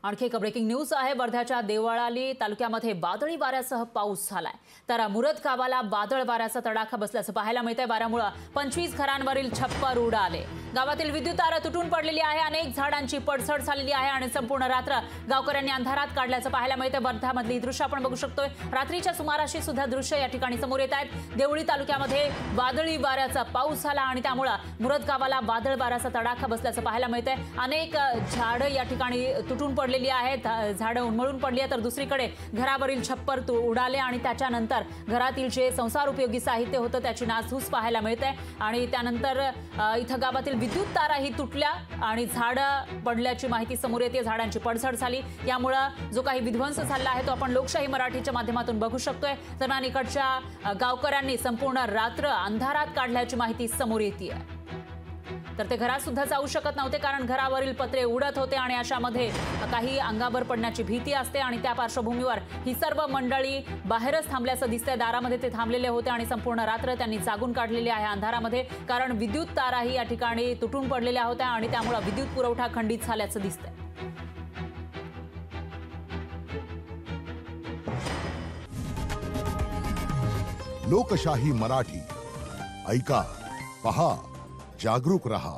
आणखी एक breaking news आहे। वर्ध्याच्या देवळाली तालुक्यामध्ये वादळी वाऱ्यासह पाऊस झालाय। तर मुरद गावाला वादळ वाऱ्याचा तडाखा बसल्याचं पाहायला मिळतंय। वाऱ्यामुळे 25 घरांवरील छप्पर उडाले। गावातील विद्युत तारा तुटून पडलेली आहे। अनेक झाडांची पडझड झालेली आहे आणि संपूर्ण रात्र गावकऱ्यांनी अंधारात काढल्याचं पाहायला मिळतंय। वर्ध्यामधली दृश्य आपण बघू शकतोय। रात्रीच्या सुमाराशी सुद्धा दृश्य या ठिकाणी समोर येत आहेत। देवळी तालुक्यामध्ये वादळी वाऱ्याचा पाऊस झाला आणि त्यामुळे मुरद गावाला वादळ वाऱ्याचा तडाखा बसल्याचं पाहायला मिळतंय। अनेक झाडं या ठिकाणी तुटून पडलेली आहेत, झाडं उन्मळून पडली आहेत, तर दुसरीकडे घरावरील छप्पर उडाले आणि त्याच्यानंतर घरातील जे संसार उपयोगी साहित्य होतं त्याची नासधूस पाहायला मिळते। आणि त्यानंतर इथं गावातील विद्युत ताराही तुटल्या आणि झाडं पडल्याची माहिती समोर येते। झाडांची पडझड झाली, यामुळे जो काही विध्वंस झाला आहे तो आपण लोकशाही मराठीच्या माध्यमातून बघू शकतोय। दरम्यान इकडच्या गावकऱ्यांनी संपूर्ण रात्र अंधारात काढल्याची माहिती समोर येते। तर ते घरात सुद्धा जाऊ शकत नव्हते, कारण घरावरील पत्रे उडत होते आणि अशामध्ये काही अंगावर पडण्याची भीती असते। आणि त्या पार्श्वभूमीवर ही सर्व मंडळी बाहेरच थांबल्याचं दिसतंय। दारामध्ये ते थांबलेले होते आणि संपूर्ण रात्र त्यांनी जागून काढलेली आहे अंधारामध्ये, कारण विद्युत ताराही या ठिकाणी तुटून पडलेल्या होत्या आणि त्यामुळे विद्युत पुरवठा खंडित झाल्याचं दिसतंय। लोकशाही मराठी ऐका, पहा, जागरूक रहा।